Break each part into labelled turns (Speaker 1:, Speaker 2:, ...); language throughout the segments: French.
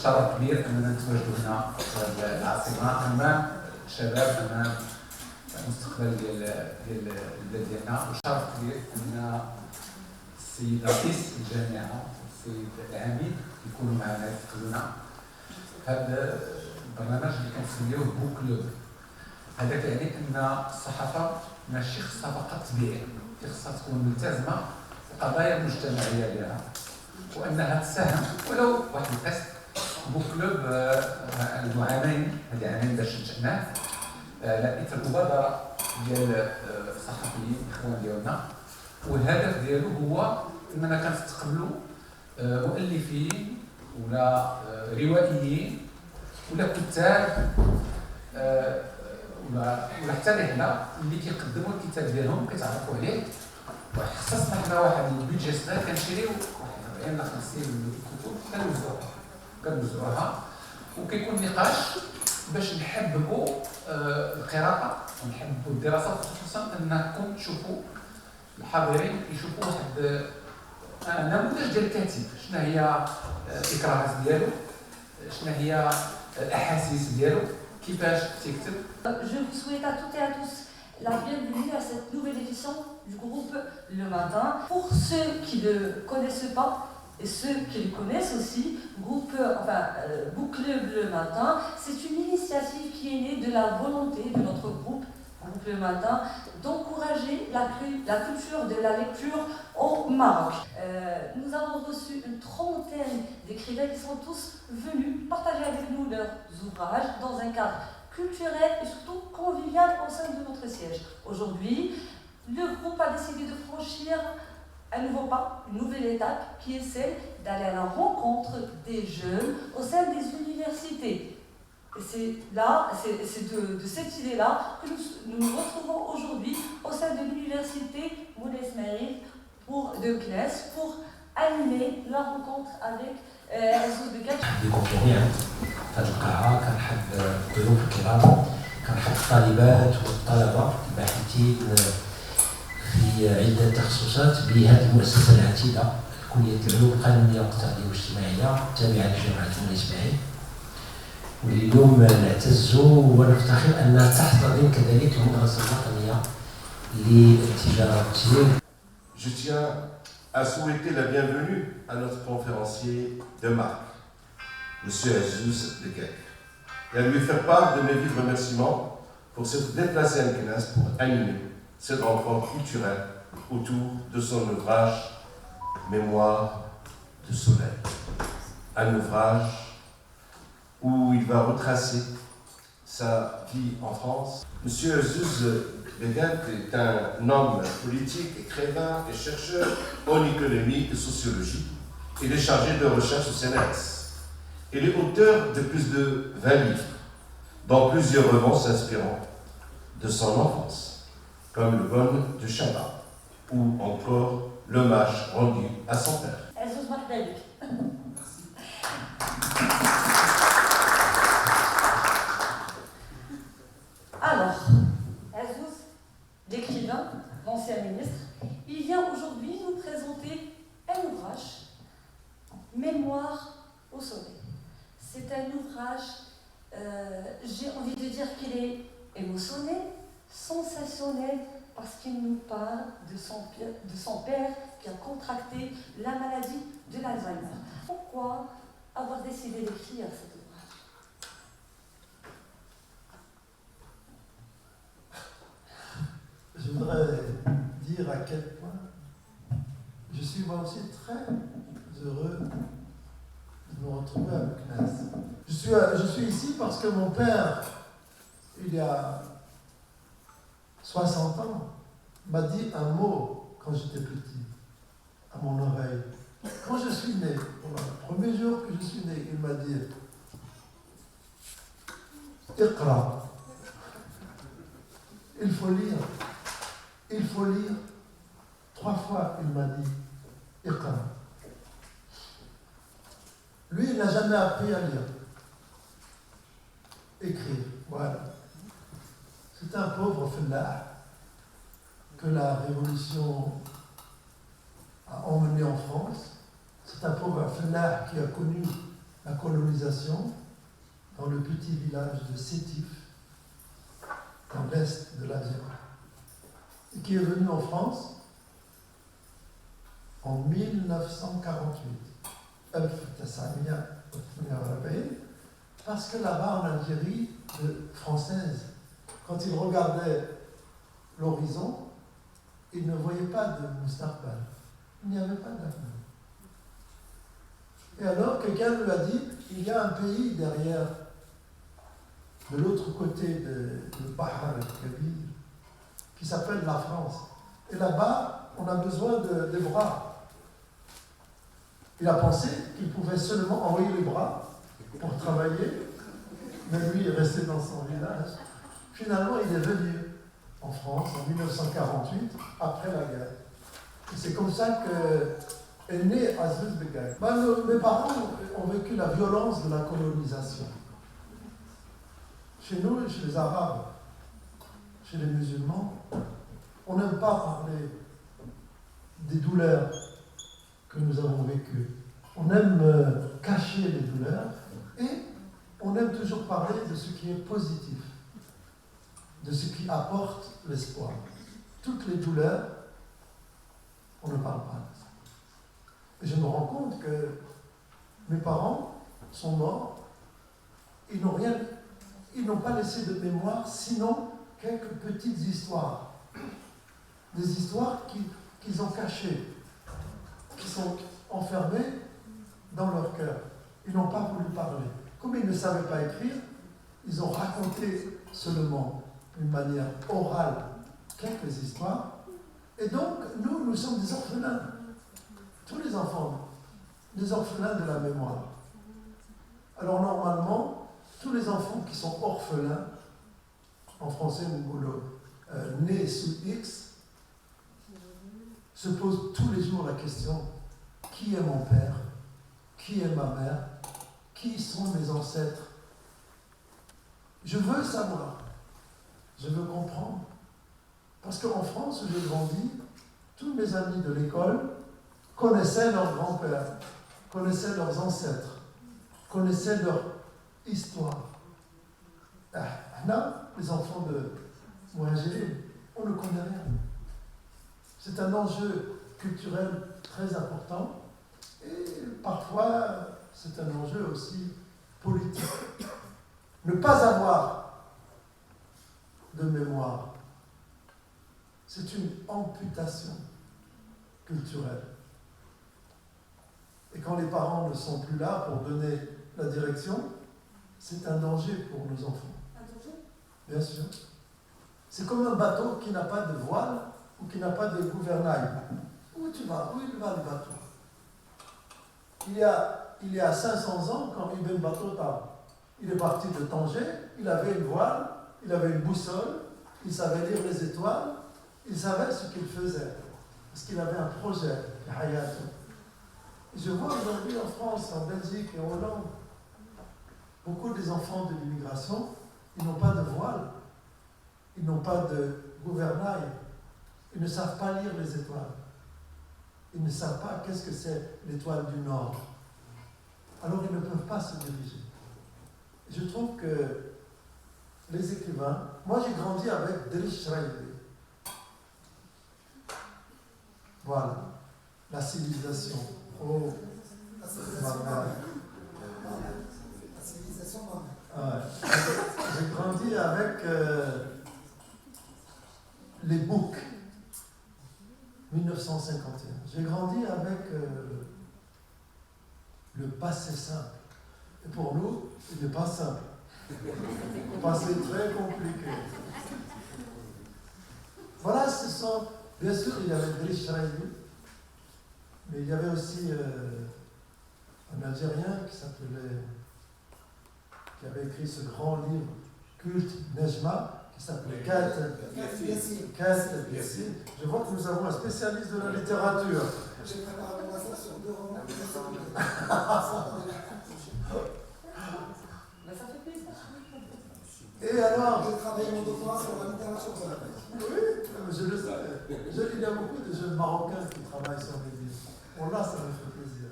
Speaker 1: شرف كبير اننا نتواجدوا هنا في العاصمه امام شباب امام المستقبل ديال البلاد ديالنا، وشرف كبير ان السيد رئيس الجامعه والسيد العميد يكونوا معنا يفقدونا هذا البرنامج اللي كنسميوه بوك كلوب. هذا كيعني ان الصحافه ماشي خصها فقط تبيع، خصها تكون ملتزمه بالقضايا المجتمعيه ديالها، وانها تساهم ولو واحد القسط. بوك كلوب عنده عامين، هذه عامين باش نشأناه على اثر مبادره ديال الصحفيين الاخوان ديالنا، والهدف ديالو هو اننا كنستقبلوا مؤلفين ولا روائيين ولا كتاب ولا حتى رحله اللي كيقدموا الكتاب ديالهم كيتعرفوا عليه، وخصصنا حنا واحد البيدجي صغير كنشريو واحد 40 ل 50 الكتب كنوزعوها، وكيكون نقاش باش نحببوا القراءه ونحببوا الدراسه، خصوصا انكم تشوفوا الحاضرين يشوفوا واحد نموذج ديال الكاتب، شنو هي الاكراهات ديالو، شنو هي الاحاسيس ديالو، كيفاش تكتب.
Speaker 2: Je vous souhaite à toutes et à tous la bienvenue à cette nouvelle édition du groupe Le Matin. Pour ceux qui ne connaissent pas et ceux qui le connaissent aussi, Book Club Le Matin, c'est une initiative qui est née de la volonté de notre groupe Le Matin d'encourager la culture de la lecture au Maroc. Nous avons reçu une trentaine d'écrivains qui sont tous venus partager avec nous leurs ouvrages dans un cadre culturel et surtout convivial au sein de notre siège. Aujourd'hui, le groupe a décidé de franchir un nouveau pas, une nouvelle étape qui est celle d'aller à la rencontre des jeunes au sein des universités. Et c'est de cette idée-là que nous nous retrouvons aujourd'hui au sein de l'université Moulay Ismaïl de CNES pour animer la rencontre avec Azouz Beguel.
Speaker 3: هذه القاعة كنحب الضيوف الكرام، كنحب الطالبات والطلبة الباحثين في عدة تخصصات بهذه المؤسسة العتيدة كلية العلوم القانونية والاقتصادية والاجتماعية التابعة لجامعة مولاي إسماعيل، واليوم نعتز ونفتخر أنها تحت ضمن كذلك المدرسة الوطنية للتجارة والتسويق.
Speaker 4: Je tiens à souhaiter la bienvenue à notre conférencier de marque, M. Azouz Beguel, et à lui faire part de mes vifs remerciements pour s'être déplacé à Meknès pour animer cette rencontre culturelle autour de son ouvrage Mémoire de soleil. Un ouvrage où il va retracer sa vie en France. M. Azouz Beguel est un homme politique, écrivain et chercheur en économie et sociologie. Il est chargé de recherche au CNRS. Il est auteur de plus de 20 livres, dont plusieurs romances inspirants de son enfance, comme Le Bonne de Chabat, ou encore L'hommage rendu à son père.
Speaker 2: Alors, Azouz, l'écrivain, l'ancien ministre, il vient aujourd'hui nous présenter un ouvrage, Mémoire au soleil. C'est un ouvrage, j'ai envie de dire qu'il est émotionnel, sensationnel, parce qu'il nous parle de son père qui a contracté la maladie de l'Alzheimer. Pourquoi avoir décidé d'écrire cet ouvrage?
Speaker 5: Je voudrais dire à quel point je suis moi aussi très heureux de me retrouver avec Meknès. Je suis ici parce que mon père, il y a 60 ans, m'a dit un mot quand j'étais petit, à mon oreille. Quand je suis né, le premier jour que je suis né, il m'a dit « Iqra ». Il faut lire. Il faut lire. 3 fois, il m'a dit « Iqra ». Lui, il n'a jamais appris à lire. Écrire, voilà. C'est un pauvre fellah que la Révolution a emmené en France. C'est un pauvre fellah qui a connu la colonisation dans le petit village de Sétif, dans l'est de l'Algérie, et qui est venu en France en 1948, parce que là-bas en Algérie française, quand ils regardaient l'horizon, ils ne voyaient pas de Mustaqbal. Il n'y avait pas d'avenir. Et alors, quelqu'un lui a dit, il y a un pays derrière, de l'autre côté de Bahar el-Kabir, qui s'appelle la France. Et là-bas, on a besoin des bras. Il a pensé qu'il pouvait seulement envoyer les bras pour travailler, mais lui, il est resté dans son village. Finalement, il est venu en France en 1948, après la guerre. Et c'est comme ça qu'est né Aziz Begay. Mes parents ont vécu la violence de la colonisation. Chez nous, chez les Arabes, chez les musulmans, on n'aime pas parler des douleurs que nous avons vécues. On aime cacher les douleurs et on aime toujours parler de ce qui est positif, de ce qui apporte l'espoir. Toutes les douleurs, on ne parle pas de ça. Et je me rends compte que mes parents sont morts, ils n'ont pas laissé de mémoire, sinon quelques petites histoires. Des histoires qu'ils ont cachées, qui sont enfermées dans leur cœur. Ils n'ont pas voulu parler. Comme ils ne savaient pas écrire, ils ont raconté seulement d'une manière orale quelques histoires. Et donc, nous sommes des orphelins. Tous les enfants, des orphelins de la mémoire. Alors normalement, tous les enfants qui sont orphelins, en français, nés sous X, se posent tous les jours la question, qui est mon père? Qui est ma mère? Qui sont mes ancêtres? Je veux savoir. Je veux comprendre. Parce qu'en France, où j'ai grandi, tous mes amis de l'école connaissaient leur grand-père, connaissaient leurs ancêtres, connaissaient leur histoire. Là, les enfants de Mouhajirine, on ne connaît rien. C'est un enjeu culturel très important et parfois c'est un enjeu aussi politique. Ne pas avoir de mémoire, c'est une amputation culturelle. Et quand les parents ne sont plus là pour donner la direction, c'est un danger pour nos enfants. Un danger? Bien sûr. C'est comme un bateau qui n'a pas de voile ou qui n'a pas de gouvernail. Où tu vas? Où il va le bateau? Il y a 500 ans, quand Ibn Battuta, il est parti de Tanger, il avait une voile, il avait une boussole, il savait lire les étoiles, il savait ce qu'il faisait, parce qu'il avait un projet, Hayat. Et je vois aujourd'hui en France, en Belgique et en Hollande, beaucoup des enfants de l'immigration, ils n'ont pas de voile, ils n'ont pas de gouvernail, ils ne savent pas lire les étoiles. Ils ne savent pas qu'est-ce que c'est l'étoile du Nord. Alors ils ne peuvent pas se diriger. Je trouve que les écrivains... Moi j'ai grandi avec Driss Shraïbi. Voilà, la civilisation. Oh, la civilisation. J'ai grandi avec les boucs. 1951. J'ai grandi avec le passé simple. Et pour nous, il n'est pas simple. Le passé très compliqué. Voilà, ce sont... Bien sûr, il y avait Driss Shraïbi, mais il y avait aussi un Algérien qui avait écrit ce grand livre culte, Nejma, qui s'appelait Kate Yassine. Je vois que nous avons un spécialiste de la littérature.
Speaker 6: J'ai préparé mon affaire sur 2 romans.
Speaker 2: Ça fait plaisir.
Speaker 5: Et alors,
Speaker 6: J'ai travaillé mon doctorat sur la littérature de la pêche.
Speaker 5: Oui, je le sais. Il y a beaucoup de jeunes Marocains qui travaillent sur les livres. Bon, là, ça me fait plaisir.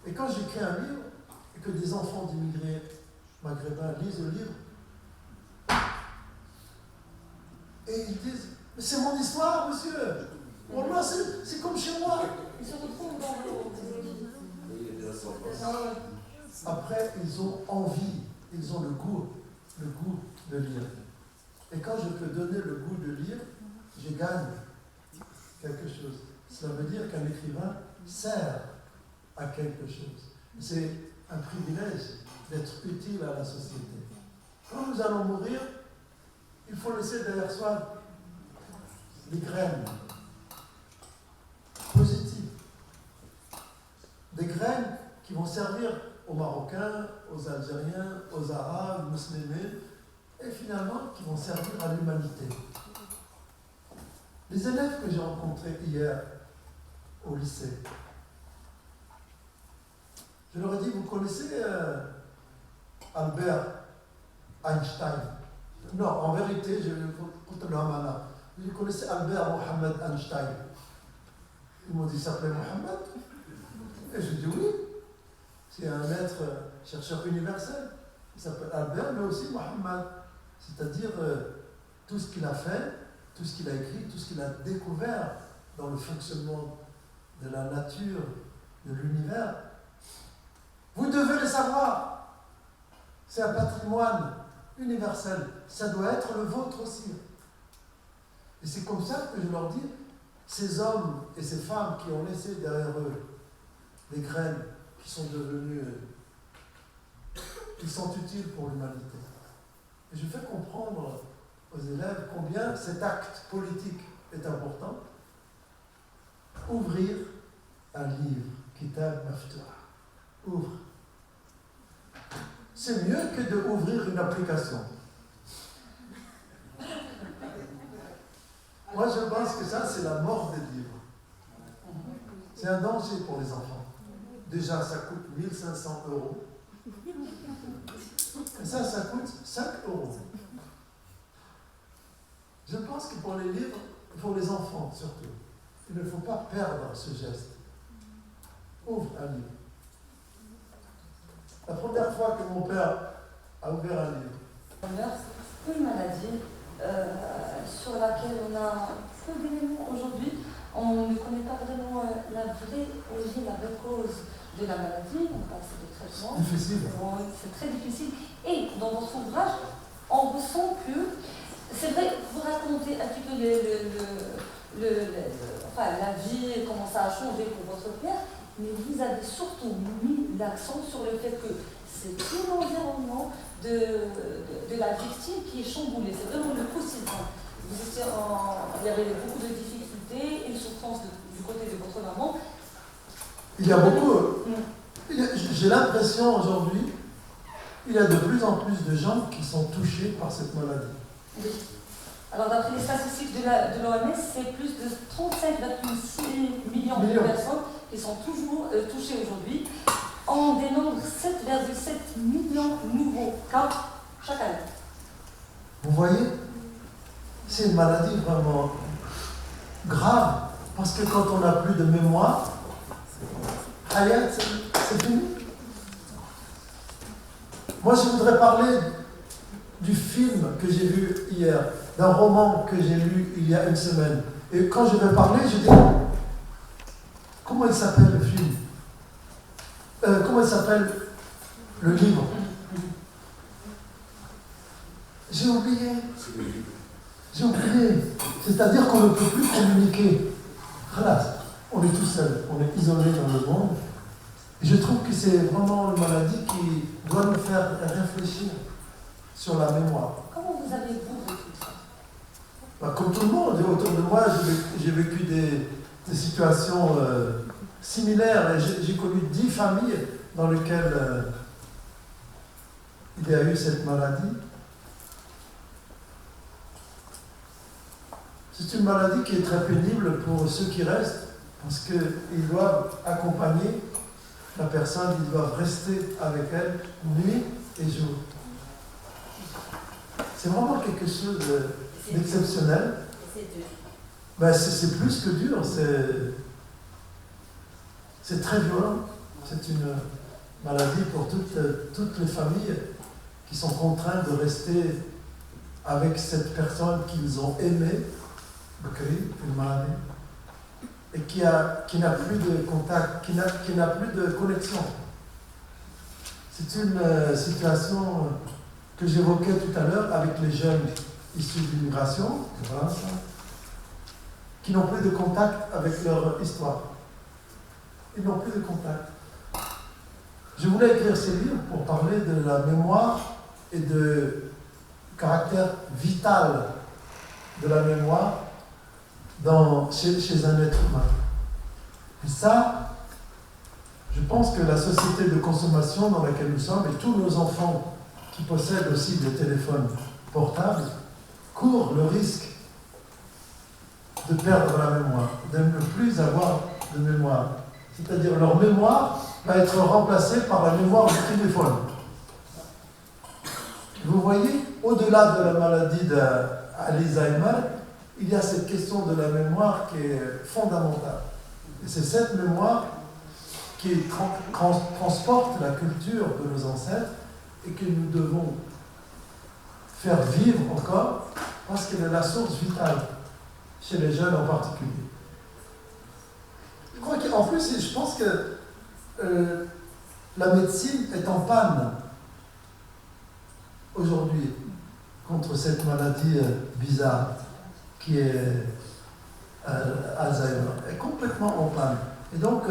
Speaker 5: Et quand j'écris un livre, et et que des enfants d'immigrés maghrébins lisent le livre, et ils disent « Mais c'est mon histoire, monsieur! Pour moi, c'est comme chez moi! »
Speaker 2: Ils se retrouvent dans
Speaker 5: Après, ils ont envie, ils ont le goût de lire. Et quand je peux donner le goût de lire, je gagne quelque chose. Cela veut dire qu'un écrivain sert à quelque chose. C'est un privilège d'être utile à la société. Quand nous allons mourir, il faut laisser derrière soi des graines positives. Des graines qui vont servir aux Marocains, aux Algériens, aux Arabes, aux musulmans, et finalement qui vont servir à l'humanité. Les élèves que j'ai rencontrés hier au lycée, je leur ai dit, vous connaissez Albert Einstein? Non, en vérité, je connaissais Albert Mohamed Einstein. Ils m'ont dit, il s'appelait Mohamed? Et je dis oui. C'est un maître chercheur universel. Il s'appelle Albert, mais aussi Mohamed. C'est-à-dire tout ce qu'il a fait, tout ce qu'il a écrit, tout ce qu'il a découvert dans le fonctionnement de la nature, de l'univers. Vous devez le savoir. C'est un patrimoine universel. Ça doit être le vôtre aussi. Et c'est comme ça que je leur dis, ces hommes et ces femmes qui ont laissé derrière eux des graines qui sont devenues, qui sont utiles pour l'humanité. Et je fais comprendre aux élèves combien cet acte politique est important. Ouvrir un livre, Kitab Maftoua. Ouvre. C'est mieux que d'ouvrir une application. Moi, je pense que ça, c'est la mort des livres. C'est un danger pour les enfants. Déjà, ça coûte 1 500 €. Et ça coûte 5 €. Je pense que pour les livres, pour les enfants surtout, il ne faut pas perdre ce geste. Ouvre un livre. La première fois que mon père a ouvert un livre.
Speaker 2: C'est une maladie sur laquelle on a peu d'éléments aujourd'hui. On ne connaît pas vraiment la vraie origine, la vraie cause de la maladie. On passe des traitements.
Speaker 5: Difficile.
Speaker 2: C'est très difficile. Et dans votre ouvrage, on ressent que, c'est vrai, vous racontez un petit peu la vie, comment ça a changé pour votre père, mais vous avez surtout mis l'accent sur le fait que c'est tout l'environnement de la victime qui est chamboulé. C'est vraiment le quotidien. Il y avait beaucoup de difficultés, une souffrance du côté de votre maman.
Speaker 5: Il y a beaucoup. J'ai l'impression aujourd'hui, il y a de plus en plus de gens qui sont touchés par cette maladie.
Speaker 2: Oui. Alors, d'après les statistiques de l'OMS, c'est plus de 35,6 millions de personnes qui sont toujours touchées aujourd'hui. On dénombre 7,7 millions de nouveaux cas chaque année.
Speaker 5: Vous voyez, c'est une maladie vraiment grave, parce que quand on n'a plus de mémoire, Hayat, c'est fini. Moi, je voudrais parler du film que j'ai vu hier, d'un roman que j'ai lu il y a une semaine. Et quand je vais parler, je dis, comment il s'appelle le film? Comment il s'appelle le livre? J'ai oublié. C'est-à-dire qu'on ne peut plus communiquer. Voilà, on est tout seul, on est isolé dans le monde. Et je trouve que c'est vraiment une maladie qui doit nous faire réfléchir sur la mémoire.
Speaker 2: Comment vous avez vécu ça?
Speaker 5: Comme tout le monde, et autour de moi, j'ai vécu des situations similaires. J'ai connu 10 familles dans lesquelles il y a eu cette maladie. C'est une maladie qui est très pénible pour ceux qui restent, parce qu'ils doivent accompagner la personne, ils doivent rester avec elle nuit et jour. C'est vraiment quelque chose d'exceptionnel. Ben, c'est plus que dur, c'est très violent. C'est maladie pour toutes les familles qui sont contraintes de rester avec cette personne qu'ils ont aimée, Bakri, Filmani, et qui n'a plus de contact, qui n'a plus de connexion. C'est une situation que j'évoquais tout à l'heure avec les jeunes issus de l'immigration, voilà, qui n'ont plus de contact avec leur histoire. Ils n'ont plus de contact. Je voulais écrire ces livres pour parler de la mémoire et du caractère vital de la mémoire chez un être humain. Et ça, je pense que la société de consommation dans laquelle nous sommes, et tous nos enfants qui possèdent aussi des téléphones portables, courent le risque de perdre la mémoire, de ne plus avoir de mémoire. C'est-à-dire leur mémoire va être remplacée par la mémoire du téléphone. Vous voyez, au-delà de la maladie d'Alzheimer, il y a cette question de la mémoire qui est fondamentale. Et c'est cette mémoire qui transporte la culture de nos ancêtres et que nous devons faire vivre encore parce qu'elle est la source vitale chez les jeunes en particulier. Je crois qu'en plus, je pense que la médecine est en panne aujourd'hui contre cette maladie bizarre qui est Alzheimer. Elle est complètement en panne. Et donc,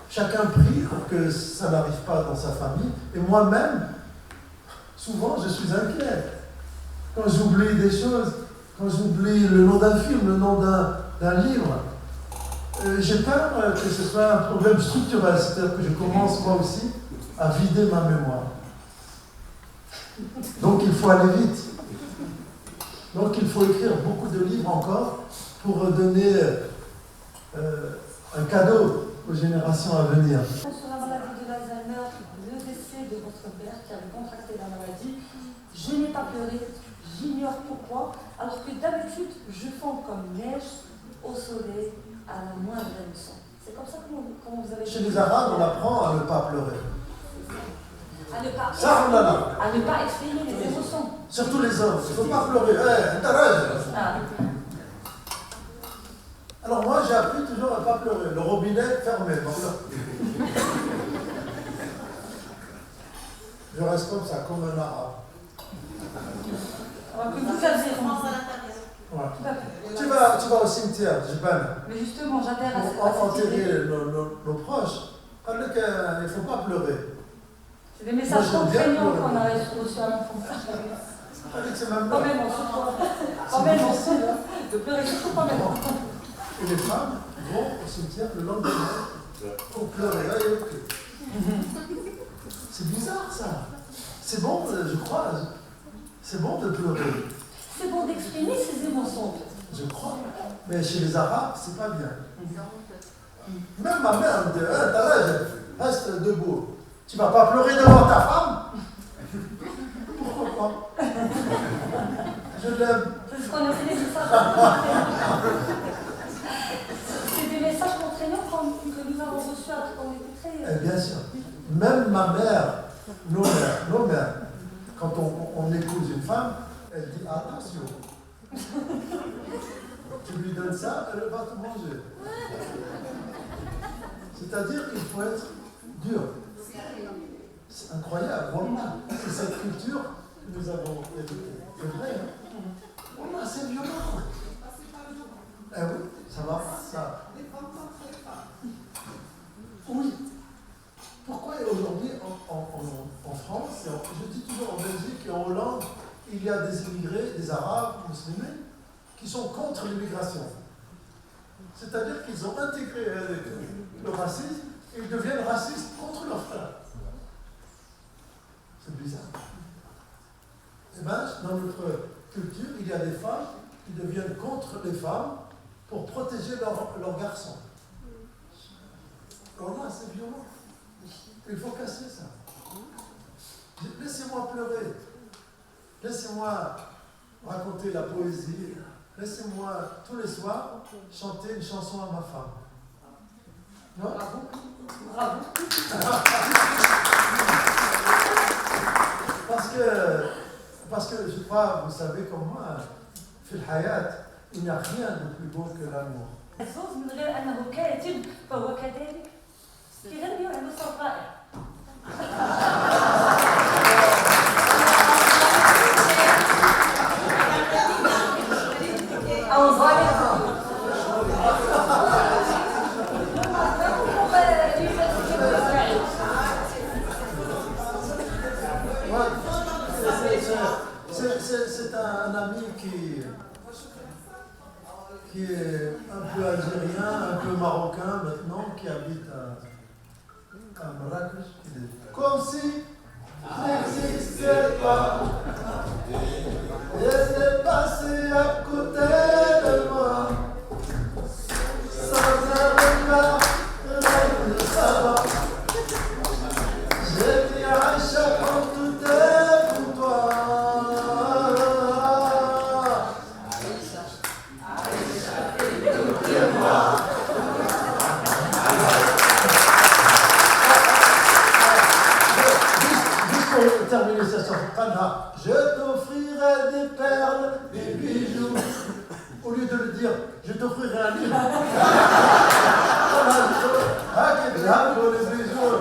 Speaker 5: chacun prie pour que ça n'arrive pas dans sa famille. Et moi-même, souvent, je suis inquiet. Quand j'oublie des choses, quand j'oublie le nom d'un film, le nom d'un livre, j'ai peur que ce soit un problème structurel, c'est-à-dire que je commence moi aussi à vider ma mémoire. Donc il faut aller vite. Donc il faut écrire beaucoup de livres encore pour donner un cadeau aux générations à venir.
Speaker 2: Sur la maladie de l'Alzheimer, le décès de votre père qui avait contracté la maladie, je n'ai pas pleuré, j'ignore pourquoi, alors que d'habitude je fonds comme neige au soleil à la moindre émotion. C'est comme ça que vous avez...
Speaker 5: Chez les Arabes, on apprend à ne pas pleurer.
Speaker 2: À ne pas,
Speaker 5: Ça, on
Speaker 2: à ne pas exprimer les émotions.
Speaker 5: surtout les hommes, il ne faut pas pleurer.
Speaker 2: Ah.
Speaker 5: Alors moi, j'ai appris toujours à ne pas pleurer. Le robinet fermé. Je reste comme ça, comme un arabe.
Speaker 2: Alors que vous avez...
Speaker 5: Voilà.
Speaker 2: Tout à fait.
Speaker 5: Tu vas au cimetière,
Speaker 2: Mais justement, j'adhère à
Speaker 5: pour
Speaker 2: cette idée.
Speaker 5: enterrer nos proches. Il ne faut pas pleurer.
Speaker 2: C'est des messages
Speaker 5: Moi, j'aime bien
Speaker 2: contraignants
Speaker 5: pleurer.
Speaker 2: qu'on a reçus à l'enfance.
Speaker 5: C'est même
Speaker 2: Quand même, on se quand même, on se de pleurer surtout quand même.
Speaker 5: Et les femmes vont au cimetière le lendemain pour pleurer. C'est bizarre ça. C'est bon, je crois. C'est bon de pleurer.
Speaker 2: C'est bon d'exprimer ses émotions.
Speaker 5: Je crois. Mais chez les Arabes, c'est pas bien. Même ma mère me dit, reste debout. Tu vas pas pleurer devant ta femme? Pourquoi pas? Je l'aime.
Speaker 2: C'est ce qu'on appelle les messages. C'est des messages contraignants que nous avons reçus alors qu'on était très...
Speaker 5: Bien sûr. Même ma mère, nos mères, quand on épouse une femme, elle dit attention. Tu lui donnes ça, elle va te manger. C'est-à-dire qu'il faut être dur. C'est incroyable. Voilà. C'est cette culture que nous avons éduquée. C'est vrai, hein? Voilà, c'est violent. Eh oui, ça va pas, ça. Oui. Pourquoi aujourd'hui, en France, et je dis toujours en Belgique et en Hollande, il y a des immigrés, des Arabes, musulmans, qui sont contre l'immigration. C'est-à-dire qu'ils ont intégré le racisme et ils deviennent racistes contre leurs frères. C'est bizarre. Eh bien, dans notre culture, il y a des femmes qui deviennent contre les femmes pour protéger leurs garçons. Alors là, c'est violent. Il faut casser ça. Laissez-moi pleurer. Laissez-moi raconter la poésie. Laissez-moi tous les soirs chanter une chanson à ma femme. Non?
Speaker 2: Bravo. Bravo.
Speaker 5: Parce que je crois, vous savez comme moi, في الحياة, il n'y a rien de plus beau que l'amour.
Speaker 2: الزوز من غير انه كاتب فهو كذلك كيغني وعنده صوت رائع. او ظالم.
Speaker 5: C'est un ami qui est un peu algérien, un peu marocain maintenant, qui habite à Marrakech. Comme si n'existait pas. Il est passé à côté de moi, sans un regard, rien de savoir. J'ai dit à chaque fois tout est pour toi. Terminer cette chanson, je t'offrirai des perles, des bijoux. Au lieu de le dire, je t'offrirai un livre. Les bijoux.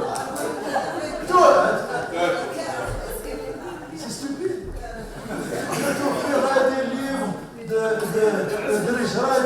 Speaker 5: C'est stupide. Je t'offrirai des livres de Richard.